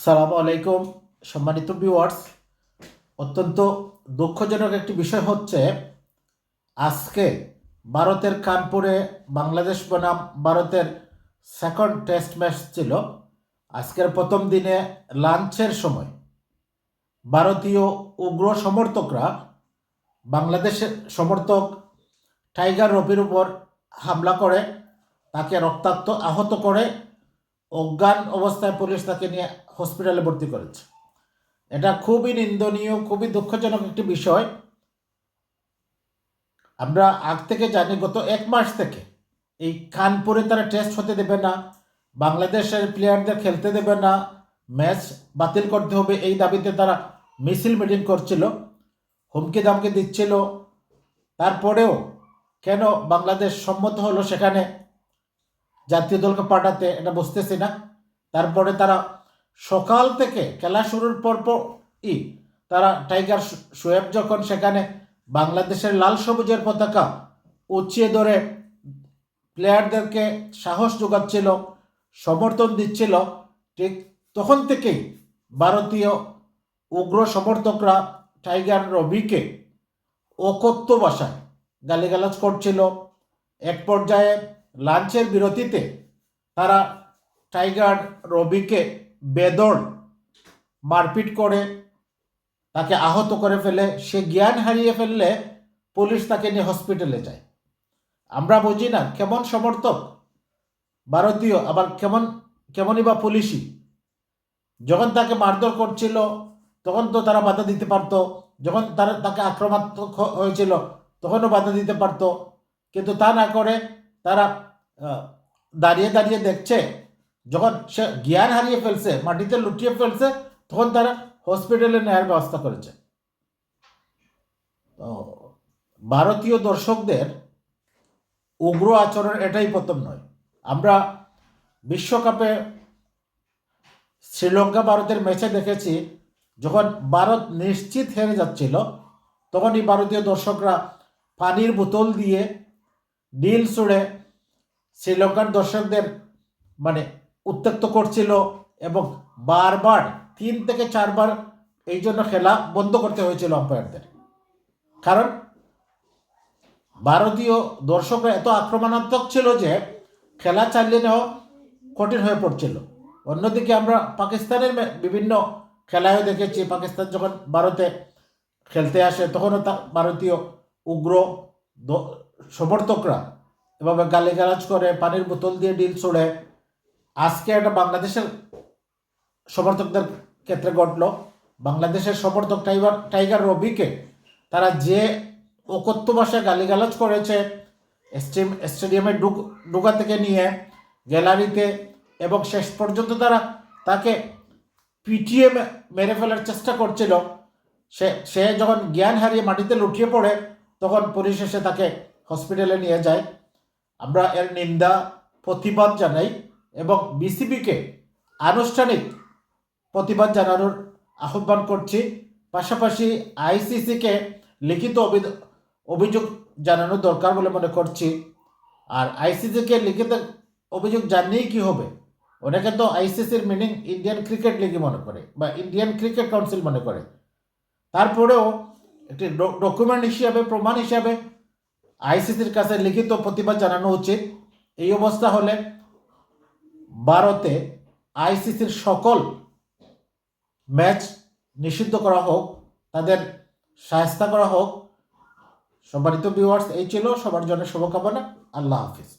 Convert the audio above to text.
সালামু আলাইকুম সম্মানিত ভিউয়ার্স। অত্যন্ত দুঃখজনক একটি বিষয় হচ্ছে, আজকে ভারতের কানপুরে বাংলাদেশ বনাম ভারতের সেকেন্ড টেস্ট ম্যাচ ছিল। আজকের প্রথম দিনে লাঞ্চের সময় ভারতীয় উগ্র সমর্থকরা বাংলাদেশের সমর্থক টাইগার রবির উপর হামলা করে তাকে রক্তাক্ত আহত করে অজ্ঞান অবস্থায় পুলিশ তাকে নিয়ে হসপিটালে ভর্তি করেছে। এটা খুবই নিন্দনীয়, খুবই দুঃখজনক একটি বিষয়। আমরা আগ থেকে জানি, গত 1 মাস থেকে এই কানপুরে তারা টেস্ট হতে দেবে না, বাংলাদেশের প্লেয়ারদের খেলতে দেবে না, ম্যাচ বাতিল করতে হবে, এই দাবিতে তারা মিছিল মিটিং করছিল, হুমকি দামকি দিচ্ছিল। তারপরেও কেন বাংলাদেশ সম্মত হলো সেখানে জাতীয় দলকে পাঠাতে, এটা বুঝতেছি না। তারপরে তারা সকাল থেকে খেলা শুরুর পরপরই তারা টাইগার শোয়েব যখন সেখানে বাংলাদেশের লাল সবুজের পতাকা উঁচিয়ে ধরে প্লেয়ারদেরকে সাহস যোগাচ্ছিল, সমর্থন দিচ্ছিল, ঠিক তখন থেকেই ভারতীয় উগ্র সমর্থকরা টাইগার রবিকে অকথ্য ভাষায় গালিগালাজ করছিল। এক পর্যায়ে লাঞ্চের বিরতিতে তারা টাইগার রবিকে বেদড় মারপিট করে তাকে আহত করে ফেলে। সে জ্ঞান হারিয়ে ফেললে পুলিশ তাকে নিয়ে হসপিটালে যায়। আমরা বুঝি না কেমন সমর্থক ভারতীয়, আবার কেমনই বা পুলিশই। যখন তাকে মারধর করছিল তখন তো তারা বাধা দিতে পারতো, যখন তাকে আক্রমণাত্মক হয়েছিল তখনও বাধা দিতে পারতো, কিন্তু তা না করে তারা দাঁড়িয়ে দাঁড়িয়ে দেখছে। যখন সে জ্ঞান হারিয়ে ফেলছে, মাটিতে লুটিয়ে ফেলছে, তখন তারা হসপিটালে নেওয়ার ব্যবস্থা করেছে। তো ভারতীয় দর্শকদের উগ্র আচরণ এটাই প্রথম নয়। আমরা বিশ্বকাপে শ্রীলঙ্কা ভারতের ম্যাচে দেখেছি, যখন ভারত নিশ্চিত হেরে যাচ্ছিল তখনই ভারতীয় দর্শকরা পানির বোতল দিয়ে ঢিল ছুঁড়ে শ্রীলঙ্কার দর্শকদের উত্ত্যক্ত করছিল এবং বারবার 3 থেকে 4 বার এই জন্য খেলা বন্ধ করতে হয়েছিল আম্পায়ারদের। কারণ ভারতীয় দর্শকরা এত আক্রমণাত্মক ছিল যে খেলা চালিয়ে নেওয়া কঠিন হয়ে পড়ছিল। অন্যদিকে আমরা পাকিস্তানের বিভিন্ন খেলায়ও দেখেছি, পাকিস্তান যখন ভারতে খেলতে আসে তখনও ভারতীয় উগ্র সমর্থকরা এভাবে গালিগালাজ করে, পানির বোতল দিয়ে ঢিল ছুড়ে। আজকে এটা বাংলাদেশের সমর্থকদের ক্ষেত্রে ঘটল। বাংলাদেশের সমর্থক টাইগার রবিকে তারা যে অকথ্য ভাষায় গালিগালাজ করেছে, স্টেডিয়ামে ঢুকা থেকে নিয়ে গ্যালারিতে, এবং শেষ পর্যন্ত তারা তাকে পিটিয়ে মেরে ফেলার চেষ্টা করছিল। সে যখন জ্ঞান হারিয়ে মাটিতে লুটিয়ে পড়ে তখন পুলিশ এসে তাকে হসপিটালে নিয়ে যায়। আমরা এর নিন্দা প্রতিবাদ জানাই এবং বিসিবিকে আনুষ্ঠানিক প্রতিবাদ জানানোর আহ্বান করছি। পাশাপাশি আইসিসিকে লিখিত অভিযোগ জানানো দরকার বলে মনে করছি। আর আইসিসিকে লিখিত অভিযোগ জানিয়েই কি হবে? অনেকে তো আইসিসির মিনিং ইন্ডিয়ান ক্রিকেট লিগ মনে করে বা ইন্ডিয়ান ক্রিকেট কাউন্সিল মনে করে। তারপরেও একটি ডকুমেন্ট হিসাবে, প্রমাণ হিসাবে আইসিসির কাছে লিখিত প্রতিবাদ জানানো উচিত। এই অবস্থা হলে ভারতে আইসিসির সকল ম্যাচ নিষিদ্ধ করা হোক, তাদের শায়েস্তা করা হোক। সম্মানিত ভিউয়ার্স, এই ছিল সবার জন্য শুভকামনা। আল্লাহ হাফিজ।